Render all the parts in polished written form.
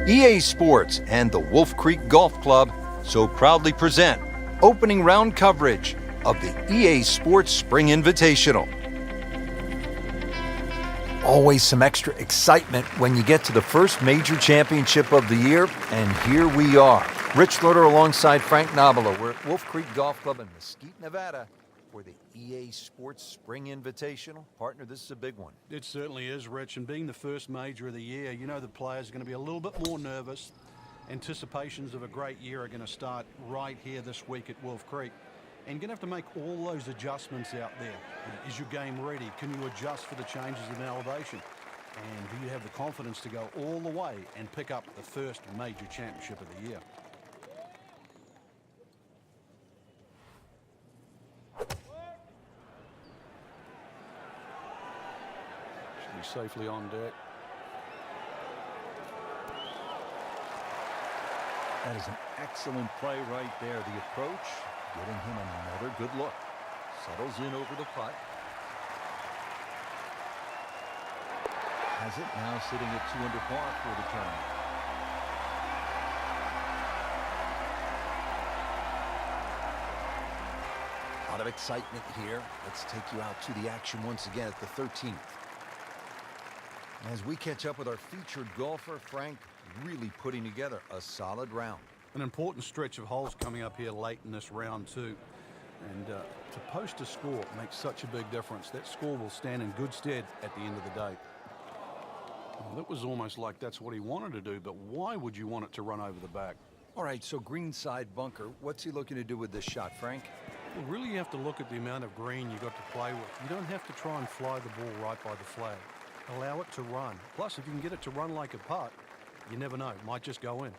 EA Sports and the Wolf Creek Golf Club so proudly present opening round coverage of the EA Sports Spring Invitational. Always some extra excitement when you get to the first major championship of the year, and here we are. Rich Loader alongside Frank Nobilo. We're at Wolf Creek Golf Club in Mesquite, Nevada for the EA Sports Spring Invitational. Partner, this is a big one. It certainly is, Rich, and being the first major of the year, you know the players are going to be a little bit more nervous. Anticipations of a great year are going to start right here this week at Wolf Creek. And you're going to have to make all those adjustments out there. Is your game ready? Can you adjust for the changes in elevation? And do you have the confidence to go all the way and pick up the first major championship of the year? Should be safely on deck. That is an excellent play right there. The approach, getting him another good look. Settles in over the putt. Has it now sitting at 2 under par for the tournament. A lot of excitement here. Let's take you out to the action once again at the 13th. As we catch up with our featured golfer, Frank, really putting together a solid round. An important stretch of holes coming up here late in this round too. And to post a score makes such a big difference. That score will stand in good stead at the end of the day. Well, that was almost like that's what he wanted to do, but why would you want it to run over the back? All right, so greenside bunker. What's he looking to do with this shot, Frank? Well, really you have to look at the amount of green you got to play with. You don't have to try and fly the ball right by the flag. Allow it to run. Plus, if you can get it to run like a putt, you never know. It might just go in.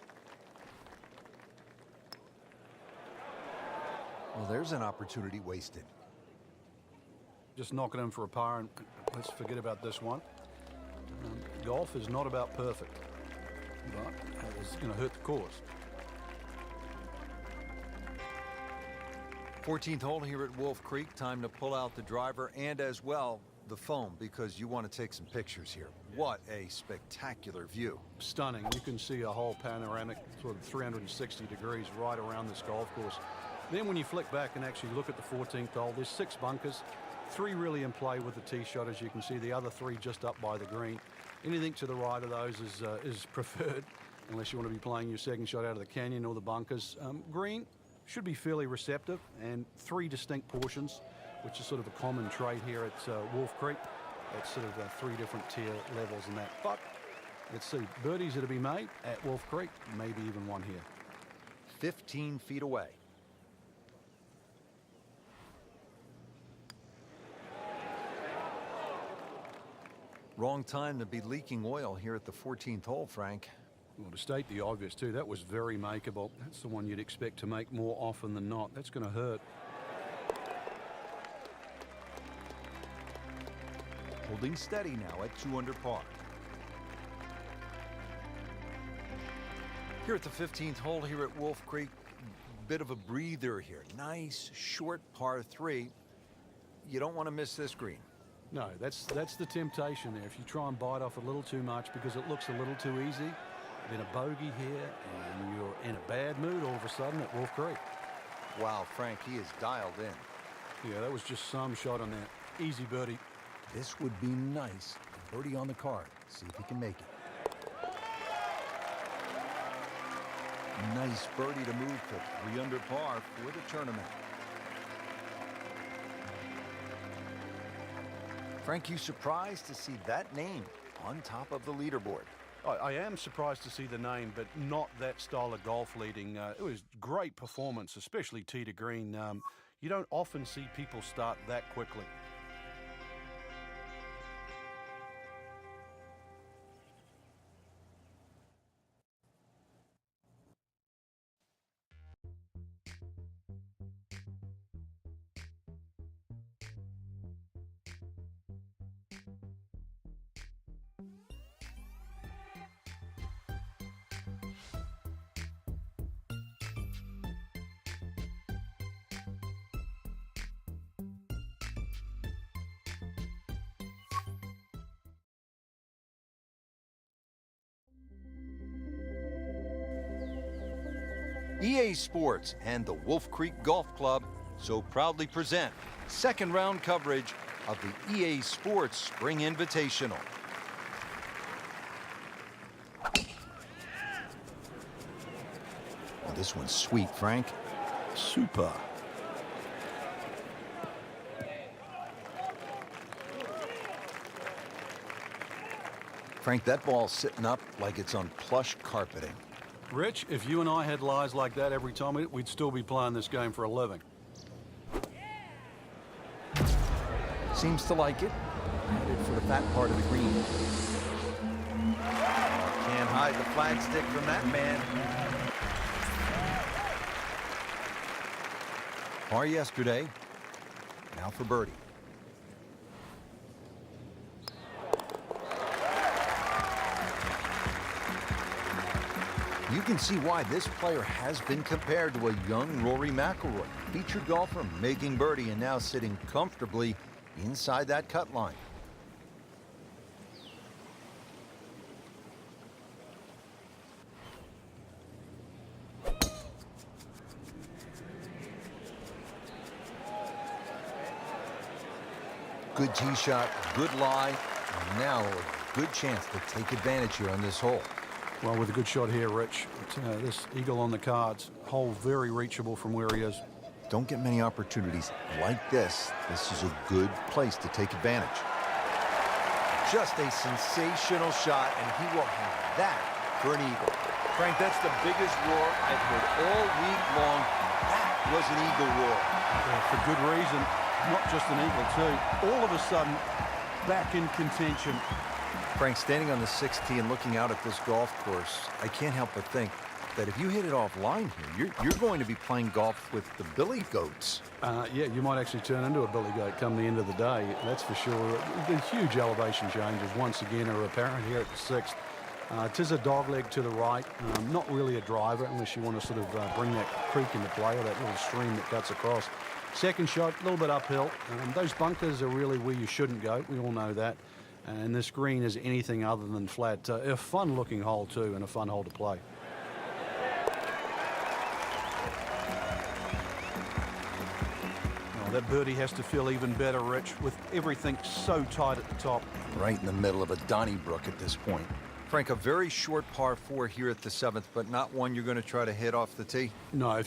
Well, there's an opportunity wasted. Just knock it in for a par, and let's forget about this one. Golf is not about perfect, but it's going to hurt the course. 14th hole here at Wolf Creek. Time to pull out the driver and as well the phone, because you want to take some pictures here. What a spectacular view. Stunning. You can see a whole panoramic sort of 360 degrees right around this golf course. Then when you flick back and actually look at the 14th hole, there's 6 bunkers, 3 really in play with the tee shot, as you can see, the other 3 just up by the green. Anything to the right of those is preferred, unless you want to be playing your second shot out of the canyon or the bunkers. Green should be fairly receptive, and 3 distinct portions, which is sort of a common trait here at Wolf Creek. It's sort of 3 different tier levels in that. But let's see, birdies that to be made at Wolf Creek, maybe even one here. 15 feet away. Wrong time to be leaking oil here at the 14th hole, Frank. Well, to state the obvious too, that was very makeable. That's the one you'd expect to make more often than not. That's going to hurt. Holding steady now at 2 under par. Here at the 15th hole here at Wolf Creek, bit of a breather here. Nice short par 3. You don't want to miss this green. No, that's the temptation there. If you try and bite off a little too much because it looks a little too easy, then a bogey here and you're in a bad mood all of a sudden at Wolf Creek. Wow, Frank, he is dialed in. Yeah, that was just some shot on that. Easy birdie. This would be nice. Birdie on the card. See if he can make it. Nice birdie to move to 3 under par for the tournament. Frank, you surprised to see that name on top of the leaderboard? I am surprised to see the name, but not that style of golf leading. It was great performance, especially tee to green. You don't often see people start that quickly. EA Sports and the Wolf Creek Golf Club so proudly present second round coverage of the EA Sports Spring Invitational. Well, this one's sweet, Frank. Super. Frank, that ball's sitting up like it's on plush carpeting. Rich, if you and I had lies like that every time, we'd still be playing this game for a living. Seems to like it. Headed for the fat part of the green. Can't hide the flagstick from that man. Par yesterday. Now for birdie. You can see why this player has been compared to a young Rory McIlroy, featured golfer making birdie and now sitting comfortably inside that cut line. Good tee shot, good lie, and now a good chance to take advantage here on this hole. Well, with a good shot here, Rich, this eagle on the cards, hole very reachable from where he is. Don't get many opportunities like this. This is a good place to take advantage. Just a sensational shot, and he will have that for an eagle. Frank, that's the biggest roar I've heard all week long. That was an eagle roar. For good reason, not just an eagle too. All of a sudden, back in contention. Frank, standing on the 6th tee and looking out at this golf course, I can't help but think that if you hit it offline here, you're going to be playing golf with the billy goats. Yeah, you might actually turn into a billy goat come the end of the day, that's for sure. The huge elevation changes once again are apparent here at the 6th. It is a dogleg to the right, not really a driver unless you want to sort of bring that creek into play or that little stream that cuts across. Second shot, a little bit uphill. Those bunkers are really where you shouldn't go. We all know that. And this green is anything other than flat. A fun-looking hole, too, and a fun hole to play. Oh, that birdie has to feel even better, Rich, with everything so tight at the top. Right in the middle of a Donnybrook at this point. Frank, a very short par 4 here at the 7th, but not one you're going to try to hit off the tee? No,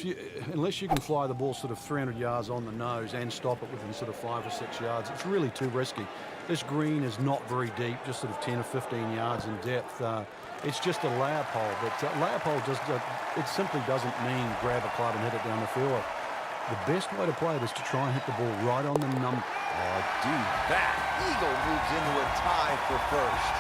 unless you can fly the ball sort of 300 yards on the nose and stop it within sort of 5 or 6 yards, it's really too risky. This green is not very deep, just sort of 10 or 15 yards in depth. It's just a layup hole, but layup hole it simply doesn't mean grab a club and hit it down the fairway. The best way to play it is to try and hit the ball right on the number. Oh, dude, that eagle moves into a tie for first.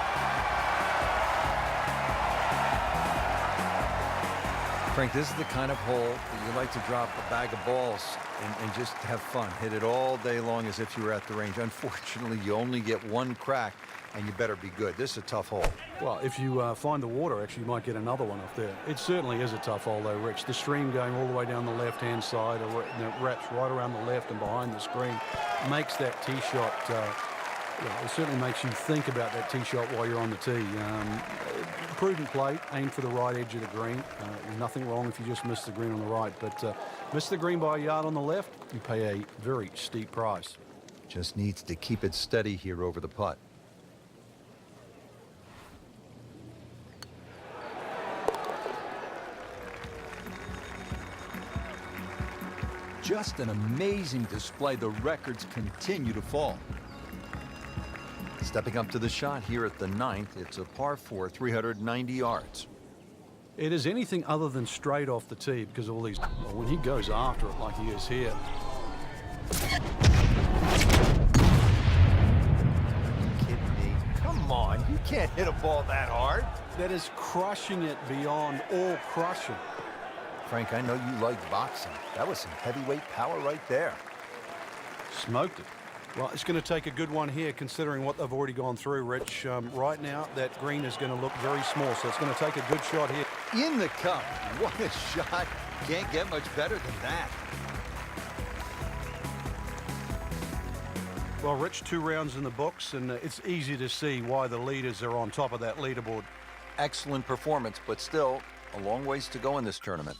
Frank, this is the kind of hole that you like to drop a bag of balls and just have fun. Hit it all day long as if you were at the range. Unfortunately, you only get one crack, and you better be good. This is a tough hole. Well, if you find the water, actually, you might get another one up there. It certainly is a tough hole, though, Rich. The stream going all the way down the left-hand side, or it wraps right around the left and behind the screen, makes that tee shot... it certainly makes you think about that tee shot while you're on the tee. Prudent play, aim for the right edge of the green. There's nothing wrong if you just miss the green on the right, but miss the green by a yard on the left, you pay a very steep price. Just needs to keep it steady here over the putt. Just an amazing display. The records continue to fall. Stepping up to the shot here at the 9th, it's a par 4, 390 yards. It is anything other than straight off the tee because of all these... Well, when he goes after it like he is here... Are you kidding me? Come on, you can't hit a ball that hard. That is crushing it beyond all crushing. Frank, I know you like boxing. That was some heavyweight power right there. Smoked it. Well, it's going to take a good one here, considering what they've already gone through, Rich. Right now, that green is going to look very small, so it's going to take a good shot here. In the cup. What a shot. Can't get much better than that. Well, Rich, 2 rounds in the books, and it's easy to see why the leaders are on top of that leaderboard. Excellent performance, but still a long ways to go in this tournament.